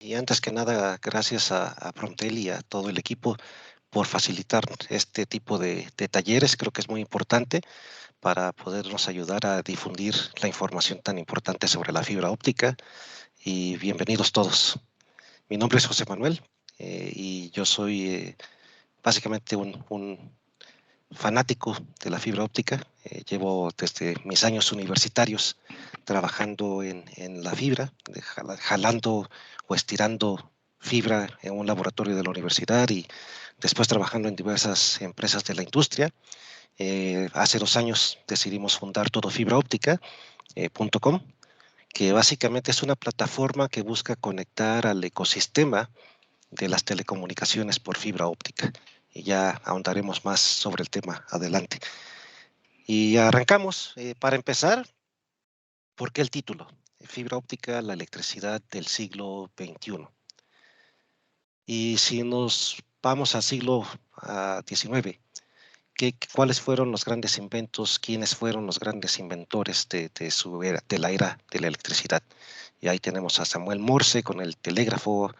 Y antes que nada, gracias a Frontel y a todo el equipo por facilitar este tipo de talleres. Creo que es muy importante para podernos ayudar a difundir la información tan importante sobre la fibra óptica. Y bienvenidos todos. Mi nombre es José Manuel y yo soy básicamente un fanático de la fibra óptica. Llevo desde mis años universitarios trabajando en la fibra, jalando o estirando fibra en un laboratorio de la universidad y después trabajando en diversas empresas de la industria. Hace 2 años decidimos fundar todofibraóptica.com, que básicamente es una plataforma que busca conectar al ecosistema de las telecomunicaciones por fibra óptica. Y ya ahondaremos más sobre el tema adelante. Y arrancamos. Para empezar, ¿por qué el título? Fibra óptica, la electricidad del siglo XXI. Y si nos vamos al siglo XIX, ¿cuáles fueron los grandes inventos? ¿Quiénes fueron los grandes inventores de la era de la electricidad? Y ahí tenemos a Samuel Morse con el telégrafo,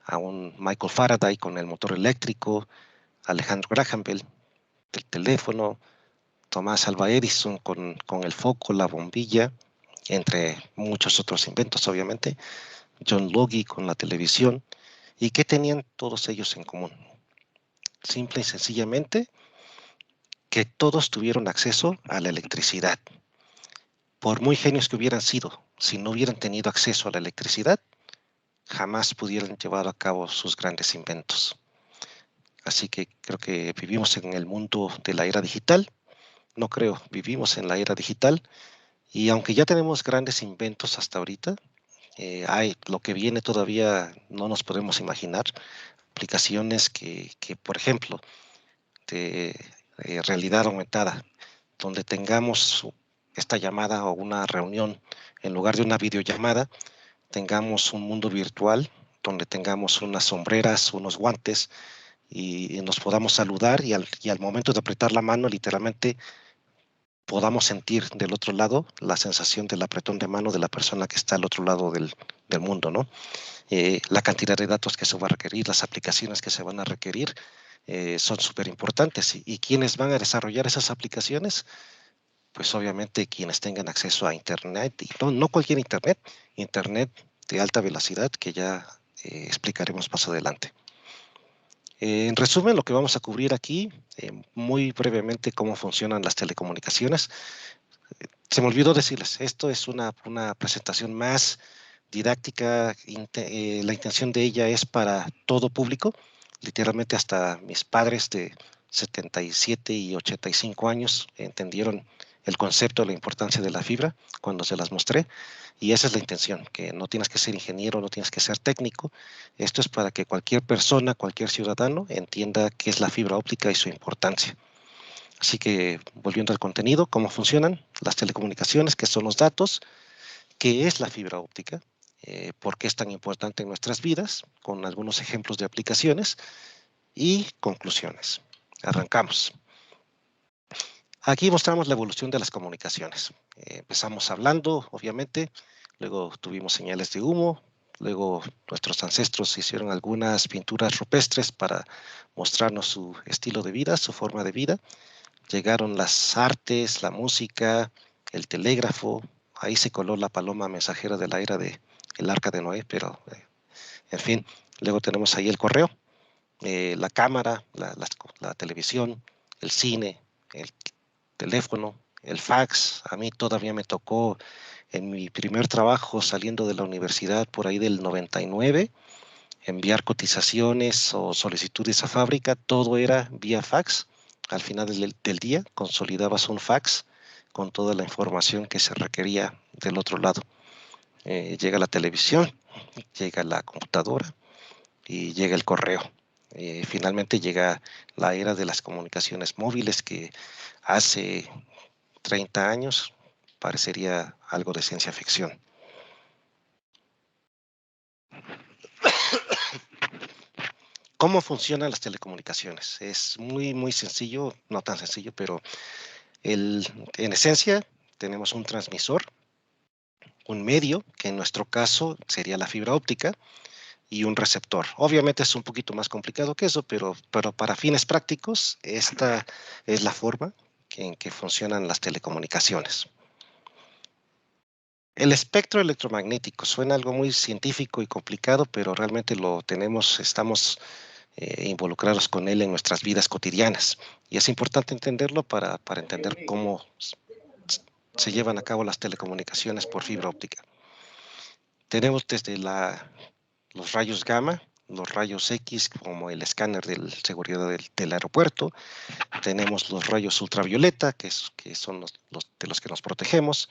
a un Michael Faraday con el motor eléctrico, Alejandro Graham Bell del teléfono, Tomás Alva Edison con el foco, la bombilla, entre muchos otros inventos, obviamente, John Logie con la televisión. ¿Y qué tenían todos ellos en común? Simple y sencillamente que todos tuvieron acceso a la electricidad. Por muy genios que hubieran sido, si no hubieran tenido acceso a la electricidad, jamás pudieran llevar a cabo sus grandes inventos. Así que creo que vivimos en el mundo de la era digital. No creo, vivimos en la era digital. Y aunque ya tenemos grandes inventos hasta ahorita, lo que viene todavía no nos podemos imaginar. Aplicaciones por ejemplo, de realidad aumentada, donde tengamos esta llamada o una reunión, en lugar de una videollamada, tengamos un mundo virtual donde tengamos unas sombreras, unos guantes y nos podamos saludar y al momento de apretar la mano, literalmente podamos sentir del otro lado la sensación del apretón de mano de la persona que está al otro lado del mundo, ¿no? La cantidad de datos que se va a requerir, las aplicaciones que se van a requerir, son súper importantes. ¿Y quiénes van a desarrollar esas aplicaciones? Pues obviamente quienes tengan acceso a Internet, y no cualquier Internet, Internet de alta velocidad, que ya explicaremos más adelante. En resumen, lo que vamos a cubrir aquí, muy brevemente, cómo funcionan las telecomunicaciones. Se me olvidó decirles, esto es una presentación más didáctica. La intención de ella es para todo público, literalmente hasta mis padres de 77 y 85 años entendieron el concepto, la importancia de la fibra cuando se las mostré, y esa es la intención, que no tienes que ser ingeniero, no tienes que ser técnico. Esto es para que cualquier persona, cualquier ciudadano entienda qué es la fibra óptica y su importancia. Así que, volviendo al contenido, cómo funcionan las telecomunicaciones, qué son los datos, qué es la fibra óptica, por qué es tan importante en nuestras vidas, con algunos ejemplos de aplicaciones y conclusiones. Arrancamos. Aquí mostramos la evolución de las comunicaciones. Empezamos hablando, obviamente, luego tuvimos señales de humo, luego nuestros ancestros hicieron algunas pinturas rupestres para mostrarnos su estilo de vida, su forma de vida. Llegaron las artes, la música, el telégrafo. Ahí se coló la paloma mensajera de la era del Arca de Noé, pero en fin, luego tenemos ahí el correo, la cámara, la televisión, el cine, el teléfono, el fax. A mí todavía me tocó en mi primer trabajo saliendo de la universidad por ahí del 99, enviar cotizaciones o solicitudes a fábrica, todo era vía fax. Al final del día consolidabas un fax con toda la información que se requería del otro lado. Llega la televisión, llega la computadora y llega el correo. Finalmente llega la era de las comunicaciones móviles, que hace 30 años parecería algo de ciencia ficción. ¿Cómo funcionan las telecomunicaciones? Es muy sencillo, no tan sencillo, pero en esencia tenemos un transmisor, un medio, que en nuestro caso sería la fibra óptica, y un receptor. Obviamente es un poquito más complicado que eso, pero para fines prácticos, esta es la forma en que funcionan las telecomunicaciones. El espectro electromagnético suena algo muy científico y complicado, pero realmente lo tenemos, estamos involucrados con él en nuestras vidas cotidianas. Y es importante entenderlo para entender cómo se llevan a cabo las telecomunicaciones por fibra óptica. Tenemos desde los rayos gamma, los rayos X, como el escáner de seguridad del aeropuerto. Tenemos los rayos ultravioleta, que son de los que nos protegemos.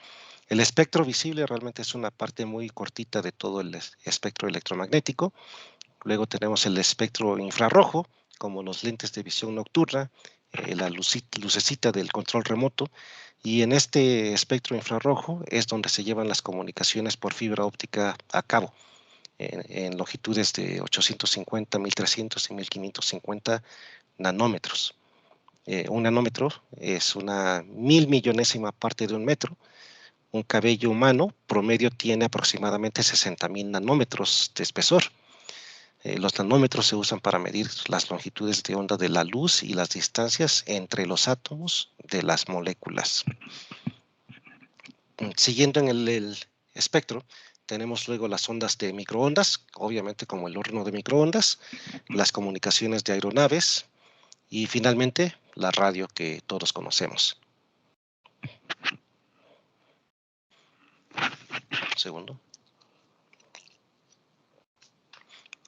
El espectro visible realmente es una parte muy cortita de todo el espectro electromagnético. Luego tenemos el espectro infrarrojo, como los lentes de visión nocturna, la lucecita del control remoto. Y en este espectro infrarrojo es donde se llevan las comunicaciones por fibra óptica a cabo, en longitudes de 850, 1300 y 1550 nanómetros. Un nanómetro es una 1000 millonésima parte de un metro. Un cabello humano promedio tiene aproximadamente 60.000 nanómetros de espesor. Los nanómetros se usan para medir las longitudes de onda de la luz y las distancias entre los átomos de las moléculas. Siguiendo en el espectro, tenemos luego las ondas de microondas, obviamente como el horno de microondas, las comunicaciones de aeronaves y finalmente la radio que todos conocemos. Un segundo.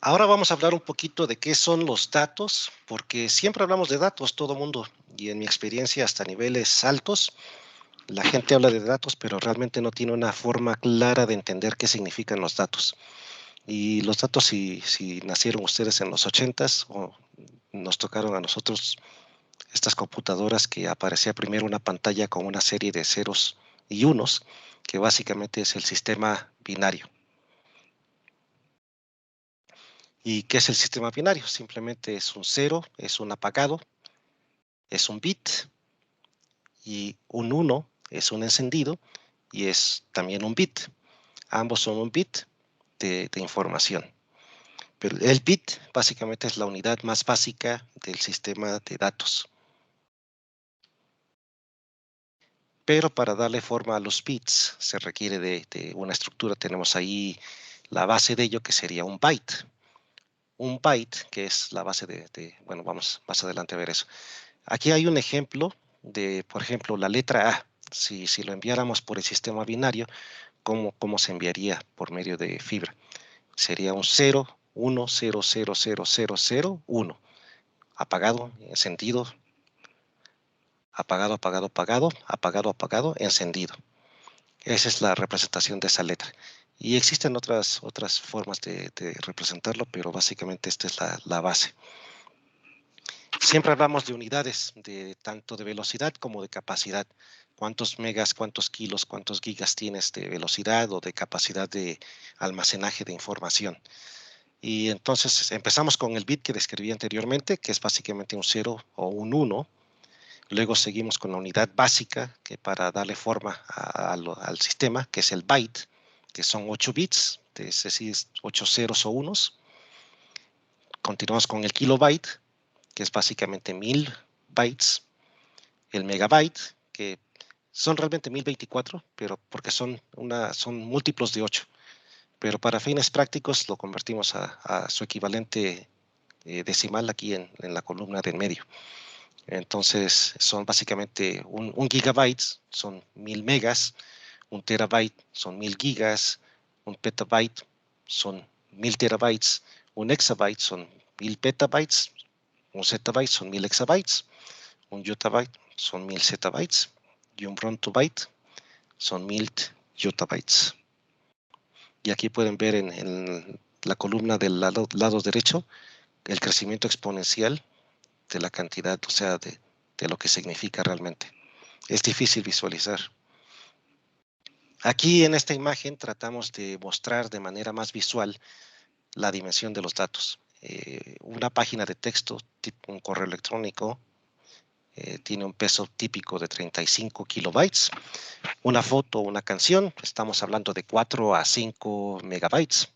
Ahora vamos a hablar un poquito de qué son los datos, porque siempre hablamos de datos, todo mundo, y en mi experiencia hasta niveles altos, la gente habla de datos, pero realmente no tiene una forma clara de entender qué significan los datos. Y los datos, si nacieron ustedes en los 80s o nos tocaron a nosotros estas computadoras que aparecía primero una pantalla con una serie de ceros y unos, que básicamente es el sistema binario. ¿Y qué es el sistema binario? Simplemente es un cero, es un apagado, es un bit, y un 1 es un encendido y es también un bit. Ambos son un bit de información. Pero el bit básicamente es la unidad más básica del sistema de datos. Pero para darle forma a los bits se requiere de una estructura. Tenemos ahí la base de ello, que sería un byte. Un byte, que es la base bueno, vamos más adelante a ver eso. Aquí hay un ejemplo de, por ejemplo, la letra A. Si lo enviáramos por el sistema binario, ¿cómo se enviaría por medio de fibra? Sería un 0, 1, 0, 0, 0, 0, 0, 1. Apagado, encendido, apagado, apagado, apagado, apagado, apagado, encendido. Esa es la representación de esa letra. Y existen otras formas de representarlo, pero básicamente esta es la base. Siempre hablamos de unidades, tanto de velocidad como de capacidad. ¿Cuántos megas, cuántos kilos, cuántos gigas tienes de velocidad o de capacidad de almacenaje de información? Y entonces empezamos con el bit que describí anteriormente, que es básicamente un 0 o un 1. Luego seguimos con la unidad básica, que para darle forma al sistema, que es el byte, que son 8 bits, es decir, 8 ceros o unos. Continuamos con el kilobyte, que es básicamente 1000 bytes. El megabyte, que son realmente 1024, pero porque son múltiplos de 8. Pero para fines prácticos lo convertimos a su equivalente decimal aquí en la columna del medio. Entonces son básicamente un gigabyte, son 1000 megas, un terabyte son 1000 gigas, un petabyte son 1000 terabytes, un exabyte son 1000 petabytes, un zettabyte son 1000 exabytes, un yottabyte son 1000 zettabytes y un brontobyte son 1000 yottabytes. Y aquí pueden ver en la columna del lado derecho el crecimiento exponencial de la cantidad, o sea, de lo que significa realmente. Es difícil visualizar. Aquí en esta imagen tratamos de mostrar de manera más visual la dimensión de los datos. Una página de texto, tipo un correo electrónico, tiene un peso típico de 35 kilobytes. Una foto, una canción, estamos hablando de 4 a 5 megabytes.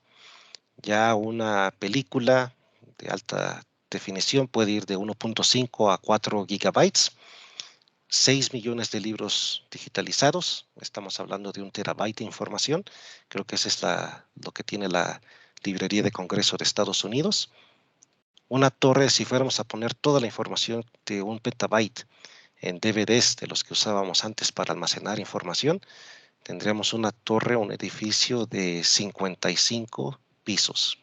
Ya una película de alta definición puede ir de 1.5 a 4 gigabytes. 6 millones de libros digitalizados. Estamos hablando de 1 terabyte de información. Creo que ese es lo que tiene la Librería de Congreso de Estados Unidos. Una torre, si fuéramos a poner toda la información de 1 petabyte en DVDs de los que usábamos antes para almacenar información, tendríamos una torre, un edificio de 55 pisos.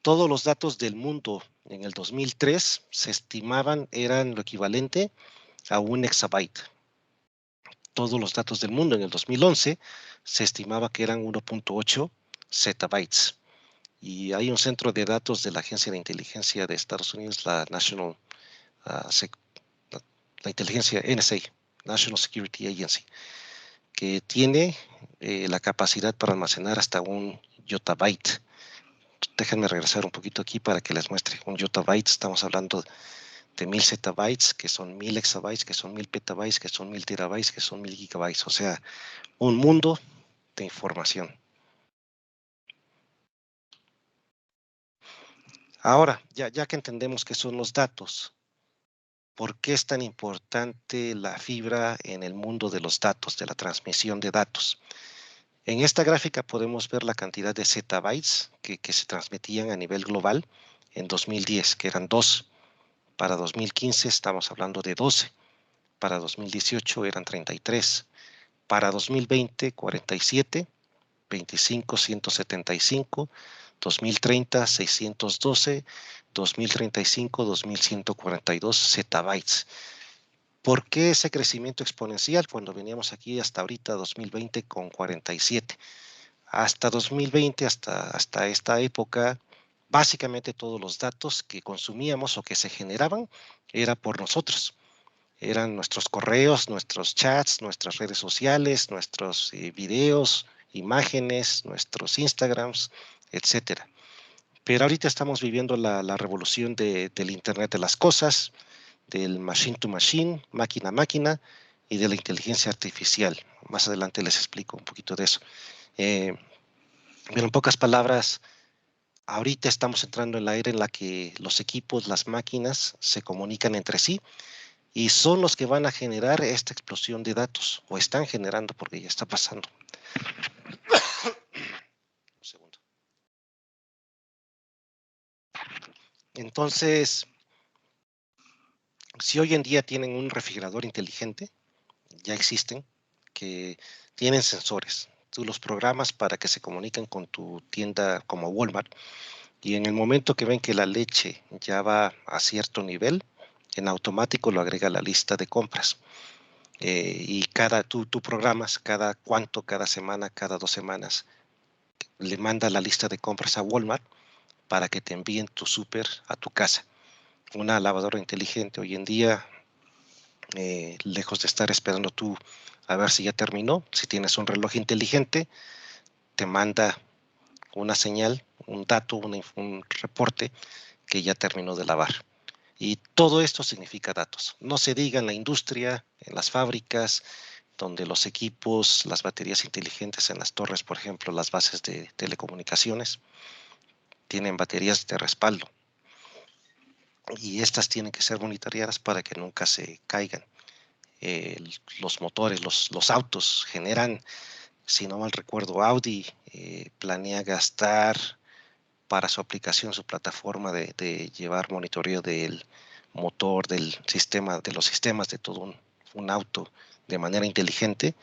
Todos los datos del mundo en el 2003 se estimaban eran lo equivalente a 1 exabyte. Todos los datos del mundo en el 2011 se estimaba que eran 1.8 zettabytes. Y hay un centro de datos de la Agencia de Inteligencia de Estados Unidos, la National, la inteligencia NSA, National Security Agency, que tiene la capacidad para almacenar hasta 1 yottabyte. Déjenme regresar un poquito aquí para que les muestre. 1 yottabyte, estamos hablando de 1000 zettabytes, que son 1000 exabytes, que son 1000 petabytes, que son 1000 terabytes, que son 1000 gigabytes. O sea, un mundo de información. Ahora, ya que entendemos qué son los datos, ¿por qué es tan importante la fibra en el mundo de los datos, de la transmisión de datos? En esta gráfica podemos ver la cantidad de zettabytes que se transmitían a nivel global en 2010, que eran 2. Para 2015 estamos hablando de 12. Para 2018 eran 33. Para 2020, 47. 25, 175. 2030, 612. 2035, 2142 zettabytes. ¿Por qué ese crecimiento exponencial cuando veníamos aquí hasta ahorita 2020 con 47? Hasta 2020, hasta esta época, básicamente todos los datos que consumíamos o que se generaban era por nosotros. Eran nuestros correos, nuestros chats, nuestras redes sociales, nuestros videos, imágenes, nuestros Instagrams, etcétera. Pero ahorita estamos viviendo la revolución del Internet de las cosas, del machine to machine, máquina a máquina, y de la inteligencia artificial. Más adelante les explico un poquito de eso. Pero en pocas palabras, ahorita estamos entrando en la era en la que los equipos, las máquinas, se comunican entre sí y son los que van a generar esta explosión de datos, o están generando porque ya está pasando. Un segundo. Entonces, si hoy en día tienen un refrigerador inteligente, ya existen, que tienen sensores. Tú los programas para que se comuniquen con tu tienda como Walmart y en el momento que ven que la leche ya va a cierto nivel, en automático lo agrega a la lista de compras. Y tú programas cada semana, cada 2 semanas, le manda la lista de compras a Walmart para que te envíen tu súper a tu casa. Una lavadora inteligente hoy en día, lejos de estar esperando tú a ver si ya terminó, si tienes un reloj inteligente, te manda una señal, un dato, un reporte que ya terminó de lavar. Y todo esto significa datos. No se diga en la industria, en las fábricas, donde los equipos, las baterías inteligentes en las torres, por ejemplo, las bases de telecomunicaciones, tienen baterías de respaldo. Y estas tienen que ser monitoreadas para que nunca se caigan. Los motores, los autos generan, si no mal recuerdo, Audi planea gastar para su aplicación, su plataforma de llevar monitoreo del motor, del sistema, de los sistemas de todo un auto de manera inteligente.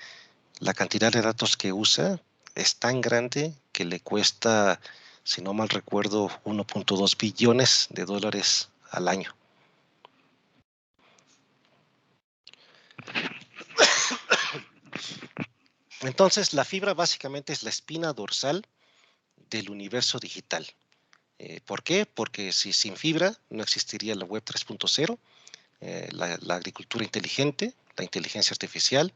La cantidad de datos que usa es tan grande que le cuesta, si no mal recuerdo, 1.2 billones de dólares al año. Entonces, la fibra básicamente es la espina dorsal del universo digital. ¿Por qué? Porque sin fibra no existiría la web 3.0, la agricultura inteligente, la inteligencia artificial,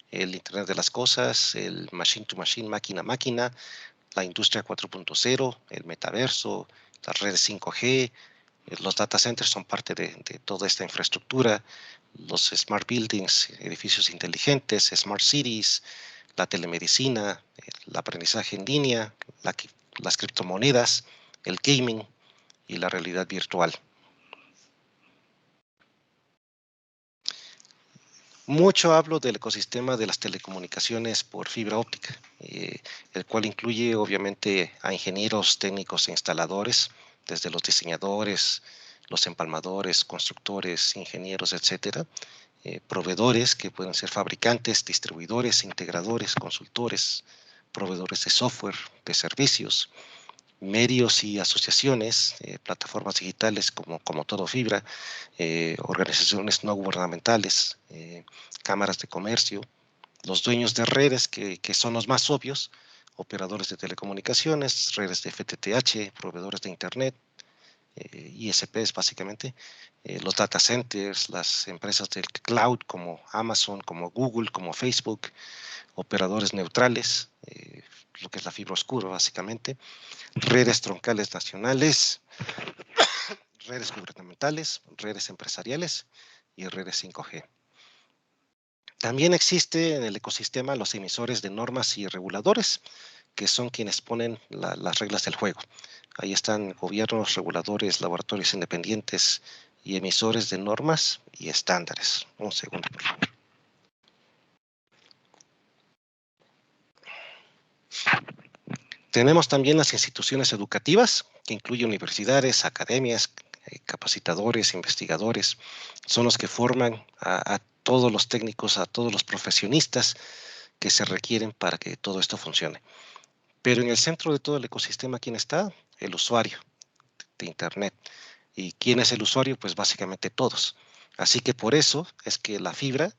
el Internet de las cosas, el machine to machine, máquina a máquina, la industria 4.0, el metaverso, las redes 5G, los data centers son parte de toda esta infraestructura, los smart buildings, edificios inteligentes, smart cities, la telemedicina, el aprendizaje en línea, las criptomonedas, el gaming y la realidad virtual. Mucho hablo del ecosistema de las telecomunicaciones por fibra óptica, el cual incluye obviamente a ingenieros técnicos e instaladores, desde los diseñadores, los empalmadores, constructores, ingenieros, etcétera, proveedores que pueden ser fabricantes, distribuidores, integradores, consultores, proveedores de software, de servicios, medios y asociaciones, plataformas digitales como Todo Fibra, organizaciones no gubernamentales, cámaras de comercio, los dueños de redes que son los más obvios, operadores de telecomunicaciones, redes de FTTH, proveedores de Internet, ISPs básicamente, los data centers, las empresas del cloud como Amazon, como Google, como Facebook, operadores neutrales, lo que es la fibra oscura básicamente, redes troncales nacionales, redes gubernamentales, redes empresariales y redes 5G. También existe en el ecosistema los emisores de normas y reguladores, que son quienes ponen las reglas del juego. Ahí están gobiernos, reguladores, laboratorios independientes y emisores de normas y estándares. Un segundo, por favor. Tenemos también las instituciones educativas, que incluyen universidades, academias, capacitadores, investigadores. Son los que forman a todos los técnicos, a todos los profesionistas que se requieren para que todo esto funcione. Pero en el centro de todo el ecosistema, ¿quién está? El usuario de Internet. ¿Y quién es el usuario? Pues básicamente todos. Así que por eso es que la fibra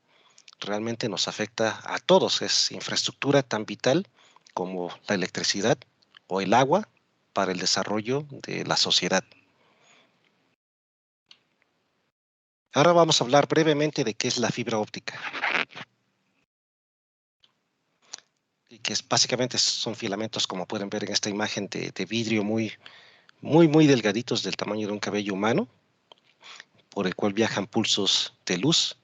realmente nos afecta a todos. Es infraestructura tan vital como la electricidad o el agua para el desarrollo de la sociedad. Ahora vamos a hablar brevemente de qué es la fibra óptica. Y que básicamente son filamentos, como pueden ver en esta imagen, de vidrio muy delgaditos del tamaño de un cabello humano, por el cual viajan pulsos de luz.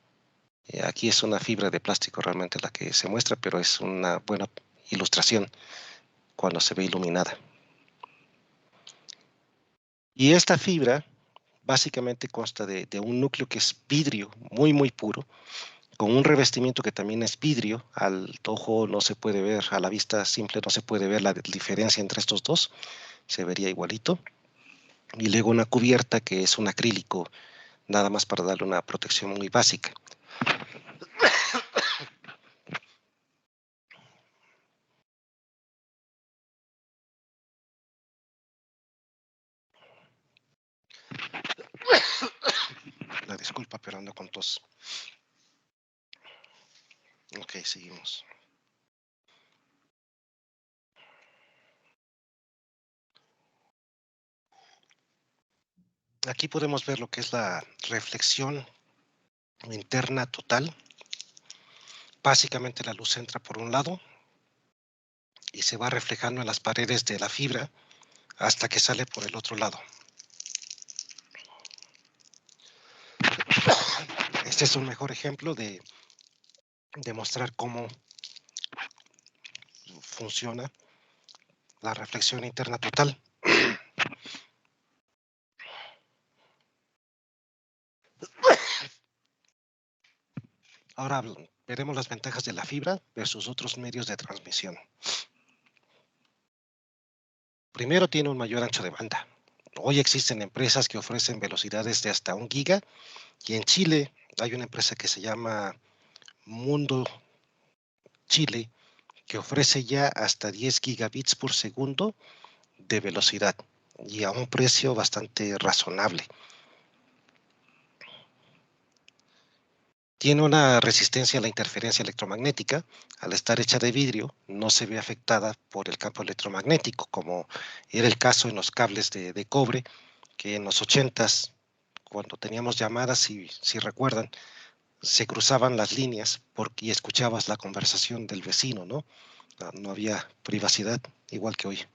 Aquí es una fibra de plástico realmente la que se muestra, pero es una buena ilustración cuando se ve iluminada. Y esta fibra básicamente consta de un núcleo que es vidrio muy puro, con un revestimiento que también es vidrio. Al ojo no se puede ver, a la vista simple no se puede ver la diferencia entre estos dos, se vería igualito. Y luego una cubierta que es un acrílico, nada más para darle una protección muy básica. La disculpa, pero ando con tos. Ok, seguimos. Aquí podemos ver lo que es la reflexión interna total. Básicamente la luz entra por un lado y se va reflejando en las paredes de la fibra hasta que sale por el otro lado. Este es un mejor ejemplo de demostrar cómo funciona la reflexión interna total. Ahora veremos las ventajas de la fibra versus otros medios de transmisión. Primero, tiene un mayor ancho de banda. Hoy existen empresas que ofrecen velocidades de hasta 1 giga, y en Chile hay una empresa que se llama Mundo Chile, que ofrece ya hasta 10 gigabits por segundo de velocidad y a un precio bastante razonable. Tiene una resistencia a la interferencia electromagnética. Al estar hecha de vidrio, no se ve afectada por el campo electromagnético, como era el caso en los cables de cobre, que en los 80s, cuando teníamos llamadas, si recuerdan, se cruzaban las líneas y escuchabas la conversación del vecino, ¿no? No había privacidad, igual que hoy.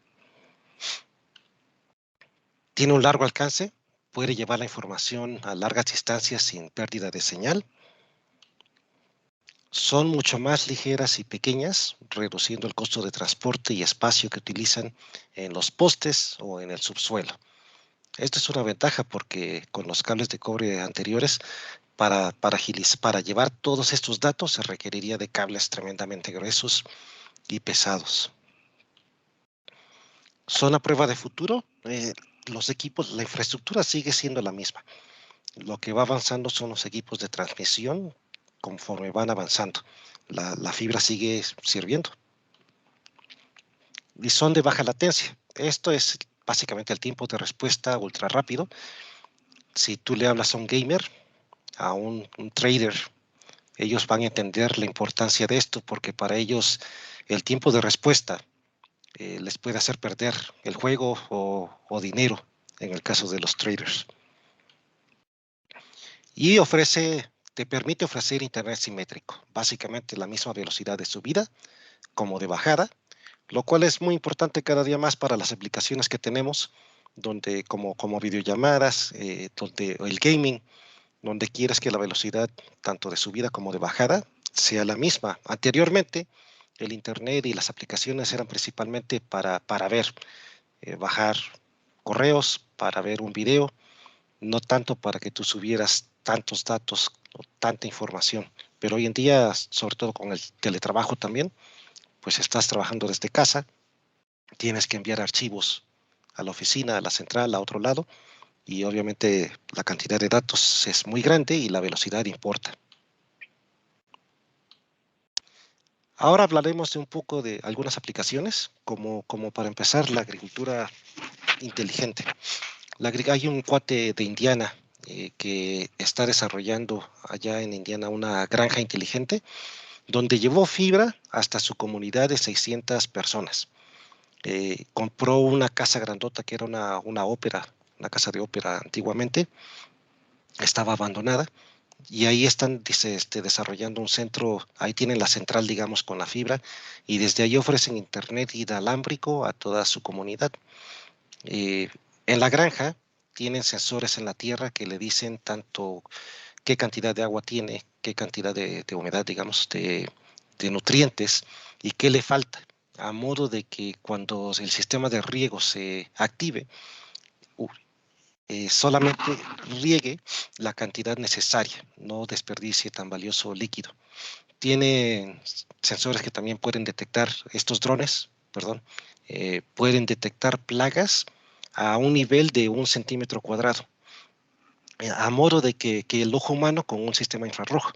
Tiene un largo alcance, puede llevar la información a largas distancias sin pérdida de señal. Son mucho más ligeras y pequeñas, reduciendo el costo de transporte y espacio que utilizan en los postes o en el subsuelo. Esto es una ventaja porque con los cables de cobre anteriores, para llevar todos estos datos se requeriría de cables tremendamente gruesos y pesados. Son a prueba de futuro. Los equipos, la infraestructura sigue siendo la misma. Lo que va avanzando son los equipos de transmisión conforme van avanzando. La fibra sigue sirviendo y son de baja latencia. Esto es básicamente el tiempo de respuesta ultra rápido. Si tú le hablas a un gamer, a un trader, ellos van a entender la importancia de esto porque para ellos el tiempo de respuesta les puede hacer perder el juego o dinero en el caso de los traders. Y te permite ofrecer internet simétrico, básicamente la misma velocidad de subida como de bajada, lo cual es muy importante cada día más para las aplicaciones que tenemos, donde como videollamadas, donde el gaming, donde quieres que la velocidad tanto de subida como de bajada sea la misma. Anteriormente, el internet y las aplicaciones eran principalmente para ver, bajar correos, para ver un video, no tanto para que tú subieras tantos datos o tanta información. Pero hoy en día, sobre todo con el teletrabajo también, pues estás trabajando desde casa, tienes que enviar archivos a la oficina, a la central, a otro lado, y obviamente la cantidad de datos es muy grande y la velocidad importa. Ahora hablaremos de un poco de algunas aplicaciones, como para empezar la agricultura inteligente. Hay un cuate de Indiana que está desarrollando allá en Indiana una granja inteligente donde llevó fibra hasta su comunidad de 600 personas. Compró una casa grandota que era una ópera, una casa de ópera antiguamente, estaba abandonada y ahí están dice, desarrollando un centro, ahí tienen la central, digamos, con la fibra y desde ahí ofrecen internet inalámbrico a toda su comunidad. Eh, en la granja tienen sensores en la tierra que le dicen tanto qué cantidad de agua tiene, qué cantidad de humedad, digamos, de nutrientes y qué le falta, a modo de que cuando el sistema de riego se active, solamente riegue la cantidad necesaria, no desperdicie tan valioso líquido. Tiene sensores que también pueden detectar, estos drones, perdón, pueden detectar plagas a un nivel de 1 centímetro cuadrado, a modo de que el ojo humano con un sistema infrarrojo,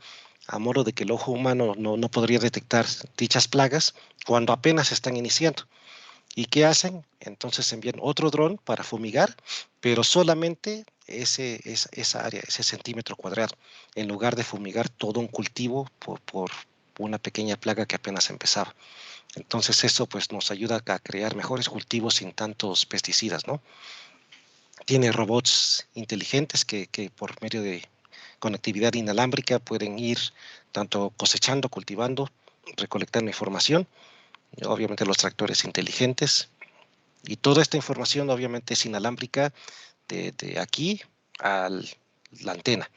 a modo de que el ojo humano no podría detectar dichas plagas cuando apenas están iniciando. ¿Y qué hacen? Entonces envían otro dron para fumigar, pero solamente esa área, ese centímetro cuadrado, en lugar de fumigar todo un cultivo por una pequeña plaga que apenas empezaba. Entonces eso pues nos ayuda a crear mejores cultivos sin tantos pesticidas, ¿no? Tiene robots inteligentes que por medio de conectividad inalámbrica pueden ir tanto cosechando, cultivando, recolectando información, obviamente los tractores inteligentes, y toda esta información obviamente es inalámbrica de aquí a la antena,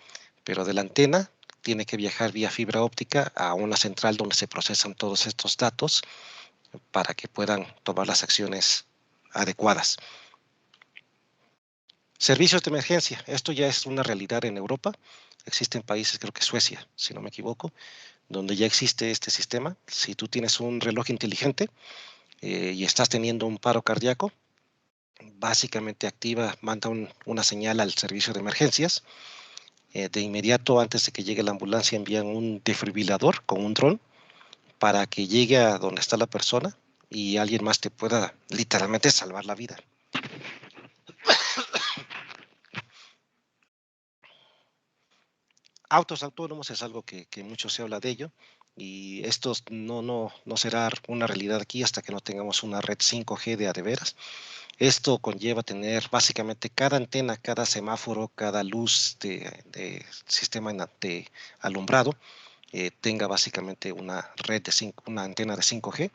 pero de la antena tiene que viajar vía fibra óptica a una central donde se procesan todos estos datos para que puedan tomar las acciones adecuadas. Servicios de emergencia. Esto ya es una realidad en Europa. Existen países, creo que Suecia, si no me equivoco, donde ya existe este sistema. Si tú tienes un reloj inteligente y estás teniendo un paro cardíaco, básicamente manda una señal al servicio de emergencias. De inmediato, antes de que llegue la ambulancia, envían un desfibrilador con un dron para que llegue a donde está la persona y alguien más te pueda literalmente salvar la vida. Autos autónomos es algo que mucho se habla de ello y esto no será una realidad aquí hasta que no tengamos una red 5G de a de veras. Esto conlleva tener básicamente cada antena, cada semáforo, cada luz de sistema de alumbrado tenga básicamente una antena de 5G.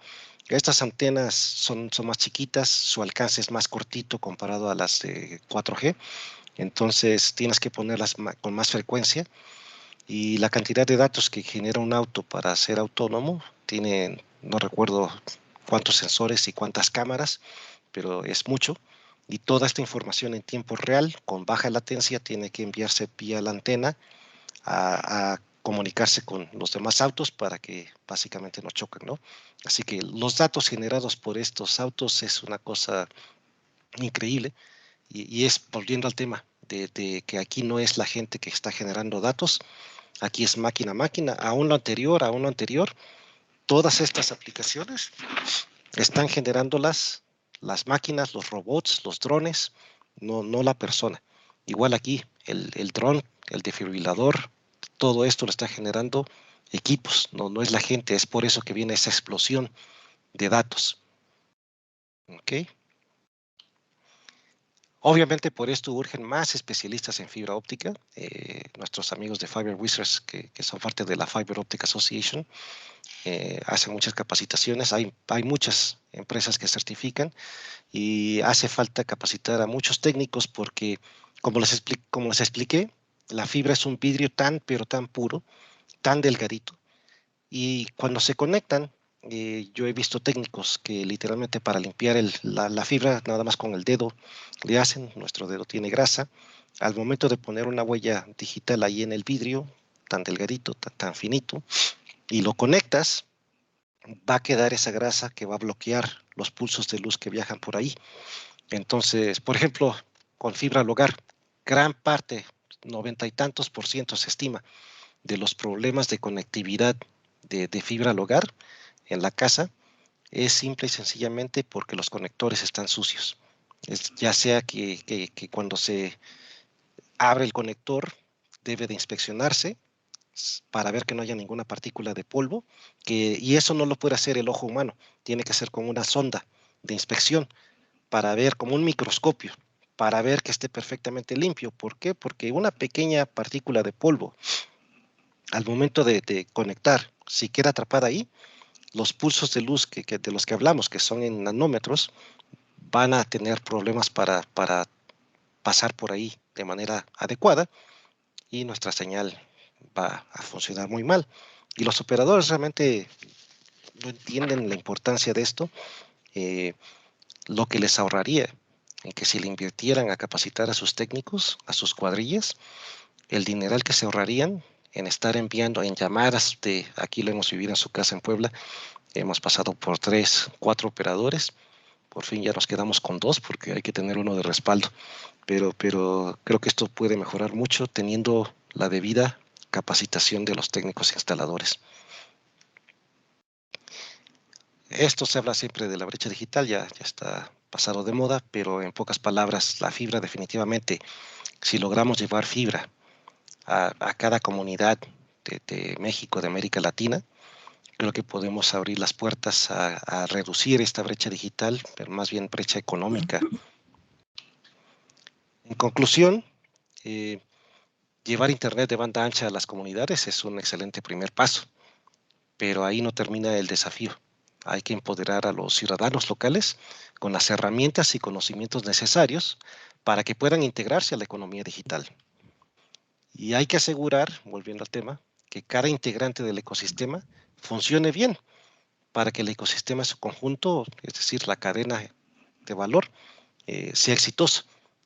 Estas antenas son más chiquitas, su alcance es más cortito comparado a las de 4G, entonces tienes que ponerlas con más frecuencia Y la cantidad de datos que genera un auto para ser autónomo tiene, no recuerdo cuántos sensores y cuántas cámaras, pero es mucho. Y toda esta información en tiempo real, con baja latencia, tiene que enviarse vía la antena a comunicarse con los demás autos para que básicamente no choquen, ¿no? Así que los datos generados por estos autos es una cosa increíble y es volviendo al tema de que aquí no es la gente que está generando datos, aquí es máquina a máquina, aún lo anterior, todas estas aplicaciones están generando las máquinas, los robots, los drones, no la persona. Igual aquí, el dron, el desfibrilador, todo esto lo está generando equipos, no es la gente, es por eso que viene esa explosión de datos. ¿Ok? Obviamente por esto urgen más especialistas en fibra óptica. Nuestros amigos de Fiber Wizards, que son parte de la Fiber Optic Association, hacen muchas capacitaciones. Hay muchas empresas que certifican y hace falta capacitar a muchos técnicos porque, como les expliqué, la fibra es un vidrio tan, pero tan puro, tan delgadito, y cuando se conectan, yo he visto técnicos que literalmente para limpiar la fibra, nada más con el dedo, le hacen, nuestro dedo tiene grasa, al momento de poner una huella digital ahí en el vidrio, tan delgadito, tan finito, y lo conectas, va a quedar esa grasa que va a bloquear los pulsos de luz que viajan por ahí. Entonces, por ejemplo, con fibra al hogar, gran parte, 90 y tantos por ciento se estima, de los problemas de conectividad de fibra al hogar en la casa es simple y sencillamente porque los conectores están sucios. Ya sea que cuando se abre el conector debe de inspeccionarse para ver que no haya ninguna partícula de polvo, y eso no lo puede hacer el ojo humano, tiene que ser con una sonda de inspección para ver como un microscopio, para ver que esté perfectamente limpio. ¿Por qué? Porque una pequeña partícula de polvo, al momento de conectar, si queda atrapada ahí, los pulsos de luz de los que hablamos, que son en nanómetros, van a tener problemas para pasar por ahí de manera adecuada y nuestra señal va a funcionar muy mal. Y los operadores realmente no entienden la importancia de esto, eh, lo que les ahorraría en que si le invirtieran a capacitar a sus técnicos, a sus cuadrillas, el dineral que se ahorrarían en estar enviando en llamadas aquí lo hemos vivido en su casa en Puebla, hemos pasado por 3, 4 operadores, por fin ya nos quedamos con 2 porque hay que tener uno de respaldo, pero creo que esto puede mejorar mucho teniendo la debida capacitación de los técnicos instaladores. Esto se habla siempre de la brecha digital, ya está pasado de moda, pero en pocas palabras, la fibra definitivamente, si logramos llevar fibra a cada comunidad de México, de América Latina, creo que podemos abrir las puertas a reducir esta brecha digital, pero más bien brecha económica. En conclusión, eh, llevar Internet de banda ancha a las comunidades es un excelente primer paso, pero ahí no termina el desafío. Hay que empoderar a los ciudadanos locales con las herramientas y conocimientos necesarios para que puedan integrarse a la economía digital. Y hay que asegurar, volviendo al tema, que cada integrante del ecosistema funcione bien para que el ecosistema en su conjunto, es decir, la cadena de valor, sea exitoso.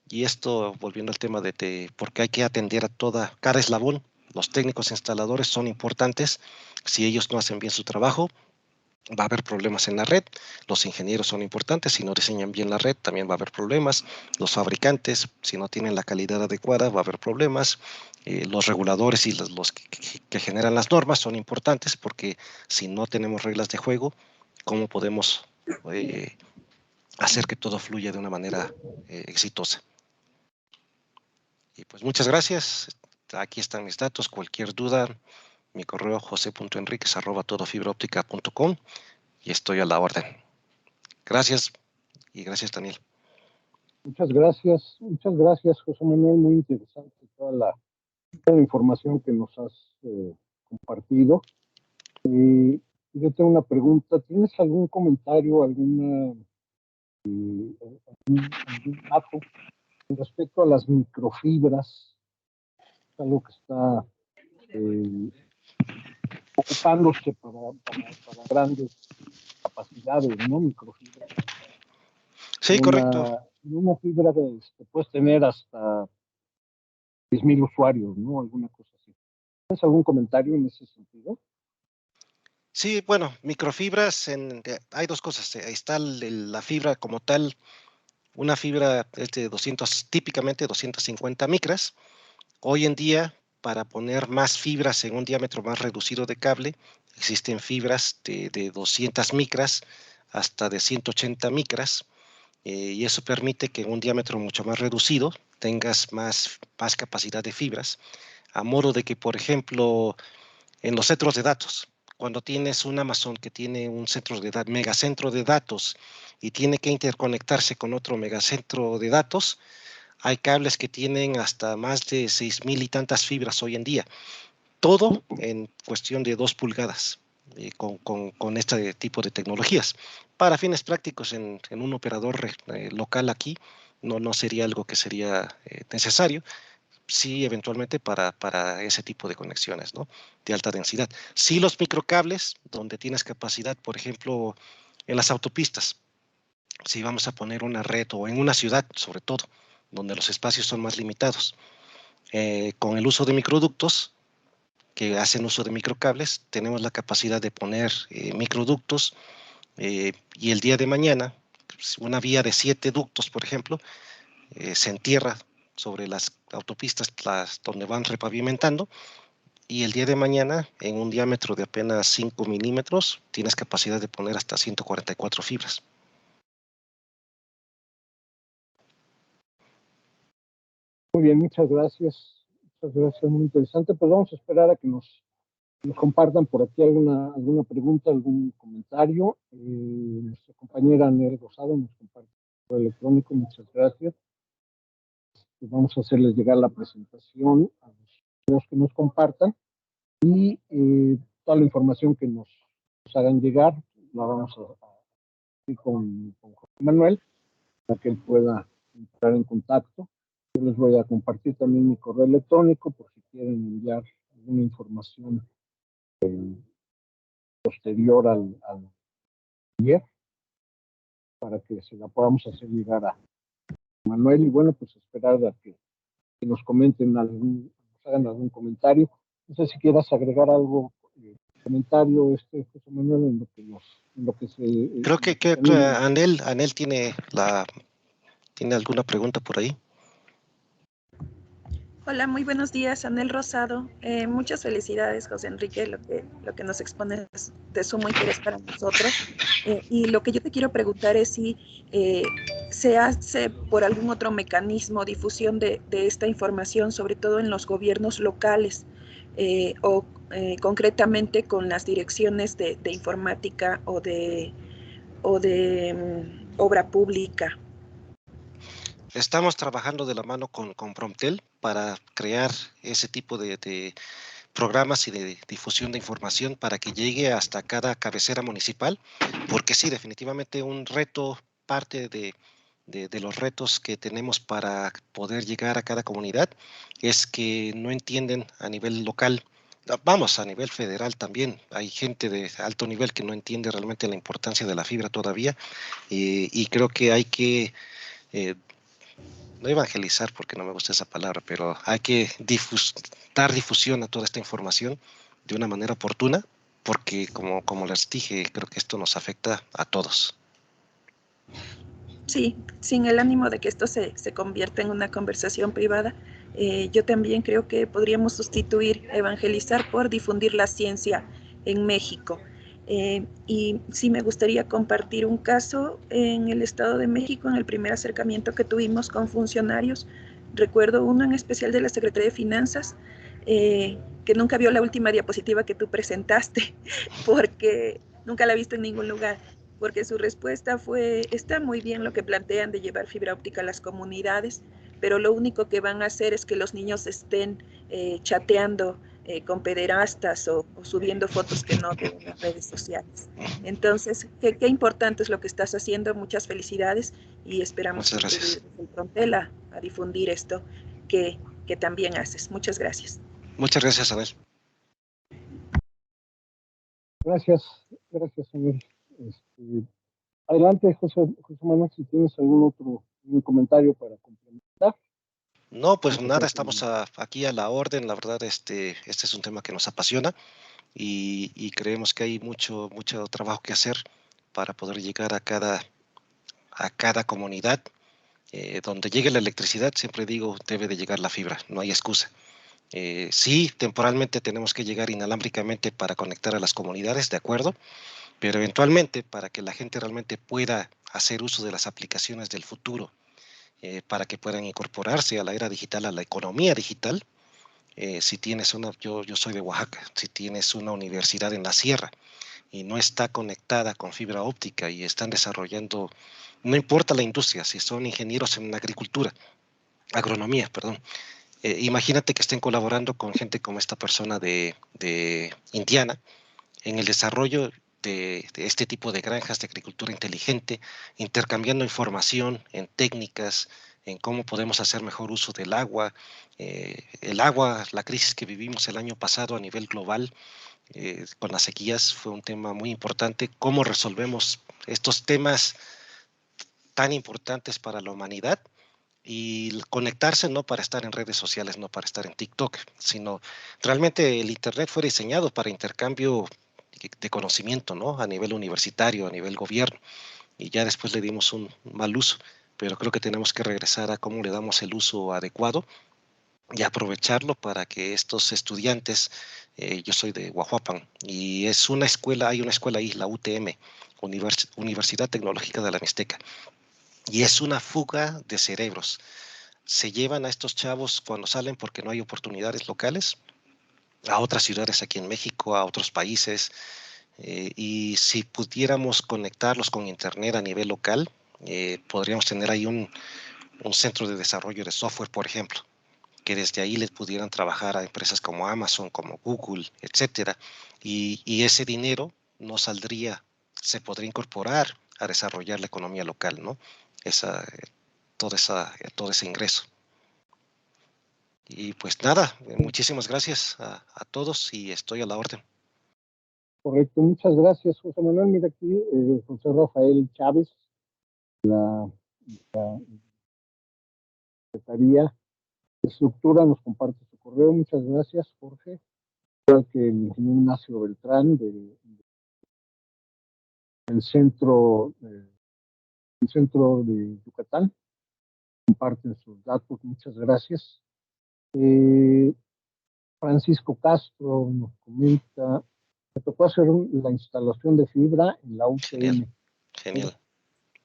Y esto, volviendo al tema de por qué hay que atender a cada eslabón, los técnicos instaladores son importantes. Si ellos no hacen bien su trabajo, va a haber problemas en la red. Los ingenieros son importantes. Si no diseñan bien la red, también va a haber problemas. Los fabricantes, si no tienen la calidad adecuada, va a haber problemas. Los reguladores y los que generan las normas son importantes porque si no tenemos reglas de juego, ¿cómo podemos hacer que todo fluya de una manera exitosa? Y pues muchas gracias. Aquí están mis datos. Cualquier duda, mi correo jose.enriquez@todofibraoptica.com y estoy a la orden. Gracias y gracias, Daniel. Muchas gracias, José Manuel, muy interesante toda la información que nos has compartido. Yo tengo una pregunta, ¿tienes algún comentario, algún dato respecto a las microfibras? Algo que está ocupándose para grandes capacidades, ¿no? Microfibra. Sí, correcto. En una fibra puedes tener hasta 10,000 usuarios, ¿no? Alguna cosa así. ¿Tienes algún comentario en ese sentido? Sí, bueno, microfibras, hay dos cosas. Ahí está la fibra como tal. Una fibra es de 200, típicamente 250 micras. Hoy en día, para poner más fibras en un diámetro más reducido de cable, existen fibras de 200 micras hasta de 180 micras, y eso permite que en un diámetro mucho más reducido tengas más capacidad de fibras, a modo de que, por ejemplo, en los centros de datos, cuando tienes un Amazon que tiene un megacentro de datos y tiene que interconectarse con otro megacentro de datos, hay cables que tienen hasta más de 6,000 y tantas fibras hoy en día. Todo en cuestión de 2 pulgadas, con este tipo de tecnologías. Para fines prácticos en un operador local aquí, no sería algo que sería necesario. Sí, eventualmente para ese tipo de conexiones, ¿no? De alta densidad. Sí, los microcables, donde tienes capacidad, por ejemplo, en las autopistas, si vamos a poner una red o en una ciudad, sobre todo, donde los espacios son más limitados, con el uso de microductos, que hacen uso de microcables, tenemos la capacidad de poner microductos, y el día de mañana, una vía de 7 ductos, por ejemplo, se entierra sobre las autopistas donde van repavimentando, y el día de mañana, en un diámetro de apenas 5 milímetros, tienes capacidad de poner hasta 144 fibras. Muy bien, muchas gracias. Muchas gracias, muy interesante. Pues vamos a esperar a que nos compartan por aquí alguna pregunta, algún comentario. Nuestra compañera Anel Rosado nos comparte por electrónico. Muchas gracias. Pues vamos a hacerles llegar la presentación a los que nos compartan y toda la información que nos hagan llegar la vamos a con José Manuel para que él pueda entrar en contacto. Yo les voy a compartir también mi correo electrónico por si quieren enviar alguna información posterior al ayer para que se la podamos hacer llegar a Manuel y bueno, pues esperar a que nos comenten nos hagan algún comentario. No sé si quieras agregar algo, comentario, José Manuel, en lo que se... Creo que Anel tiene alguna pregunta por ahí. Hola, muy buenos días, Anel Rosado. Muchas felicidades, José Enrique. Lo que nos expones es de sumo interés para nosotros. Y lo que yo te quiero preguntar es si se hace por algún otro mecanismo difusión de esta información, sobre todo en los gobiernos locales o concretamente con las direcciones de informática o de obra pública. Estamos trabajando de la mano con Promptel para crear ese tipo de programas y de difusión de información para que llegue hasta cada cabecera municipal, porque sí, definitivamente un reto, parte de los retos que tenemos para poder llegar a cada comunidad es que no entienden a nivel local. Vamos, a nivel federal también hay gente de alto nivel que no entiende realmente la importancia de la fibra todavía, y creo que hay que no evangelizar porque no me gusta esa palabra, pero hay que dar difusión a toda esta información de una manera oportuna, porque como les dije, creo que esto nos afecta a todos. Sí, sin el ánimo de que esto se convierta en una conversación privada, yo también creo que podríamos sustituir evangelizar por difundir la ciencia en México. Y sí me gustaría compartir un caso en el Estado de México, en el primer acercamiento que tuvimos con funcionarios. Recuerdo uno en especial de la Secretaría de Finanzas, que nunca vio la última diapositiva que tú presentaste, porque nunca la he visto en ningún lugar, porque su respuesta fue, está muy bien lo que plantean de llevar fibra óptica a las comunidades, pero lo único que van a hacer es que los niños estén chateando con pederastas o subiendo fotos que no deben las redes sociales. Entonces, qué importante es lo que estás haciendo, muchas felicidades y esperamos contribuir desde el Promptel a difundir esto que también haces. Muchas gracias. Muchas gracias, Abel. Gracias, Samuel. Adelante, José Manuel, si tienes algún comentario para complementar. No, pues nada, estamos aquí a la orden. La verdad, este es un tema que nos apasiona y creemos que hay mucho trabajo que hacer para poder llegar a cada comunidad. Donde llegue la electricidad, siempre digo, debe de llegar la fibra, no hay excusa. Sí, temporalmente tenemos que llegar inalámbricamente para conectar a las comunidades, de acuerdo, pero eventualmente para que la gente realmente pueda hacer uso de las aplicaciones del futuro, para que puedan incorporarse a la era digital, a la economía digital. Si tienes yo soy de Oaxaca, si tienes una universidad en la sierra y no está conectada con fibra óptica y están desarrollando, no importa la industria, si son ingenieros en agricultura, agronomía, perdón, imagínate que estén colaborando con gente como esta persona de Indiana en el desarrollo de este tipo de granjas de agricultura inteligente, intercambiando información en técnicas, en cómo podemos hacer mejor uso del agua. El agua, la crisis que vivimos el año pasado a nivel global, con las sequías, fue un tema muy importante. ¿Cómo resolvemos estos temas tan importantes para la humanidad? Y conectarse no para estar en redes sociales, no para estar en TikTok, sino realmente el Internet fue diseñado para intercambio de conocimiento, ¿no? A nivel universitario, a nivel gobierno, y ya después le dimos un mal uso, pero creo que tenemos que regresar a cómo le damos el uso adecuado y aprovecharlo para que estos estudiantes, yo soy de Guajuapan, y es una escuela, hay una escuela ahí, la UTM, Universidad Tecnológica de la Mixteca, y es una fuga de cerebros. Se llevan a estos chavos cuando salen porque no hay oportunidades locales a otras ciudades aquí en México, a otros países, y si pudiéramos conectarlos con internet a nivel local, podríamos tener ahí un centro de desarrollo de software, por ejemplo, que desde ahí les pudieran trabajar a empresas como Amazon, como Google, etcétera, y ese dinero no saldría, se podría incorporar a desarrollar la economía local, ¿no? Esa, todo ese ingreso. Y pues nada, muchísimas gracias a todos y estoy a la orden. Correcto, muchas gracias, José Manuel. Mira aquí, José Rafael Chávez, la Secretaría de Estructura, nos comparte su correo. Muchas gracias, Jorge. Igual que el ingeniero Ignacio Beltrán del centro de Yucatán, comparten sus datos. Muchas gracias. Francisco Castro nos comenta, me tocó hacer la instalación de fibra en la UTM. Genial.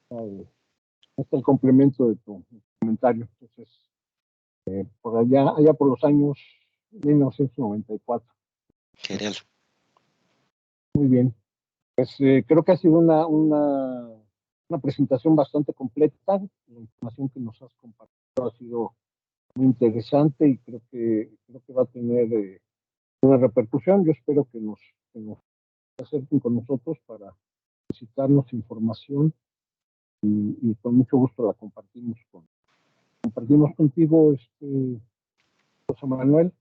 Este es el complemento de tu comentario. Entonces, por allá por los años 1994. Genial. Muy bien. Pues creo que ha sido una presentación bastante completa. La información que nos has compartido ha sido muy interesante y creo que va a tener una repercusión. Yo espero que nos acerquen con nosotros para visitarnos información y con mucho gusto la compartimos contigo, José Manuel.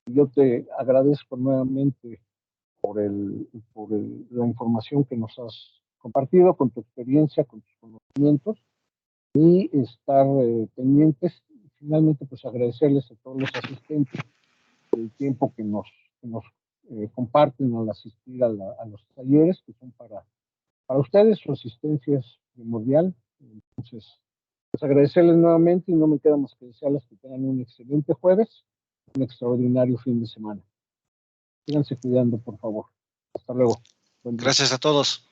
Yo te agradezco nuevamente por la información que nos has compartido, con tu experiencia, con tus conocimientos, y estar pendientes. Finalmente, pues agradecerles a todos los asistentes el tiempo que nos comparten al asistir a los talleres, que son para ustedes. Su asistencia es primordial. Entonces, pues agradecerles nuevamente y no me queda más que desearles que tengan un excelente jueves, un extraordinario fin de semana. Síganse cuidando, por favor. Hasta luego. Gracias a todos.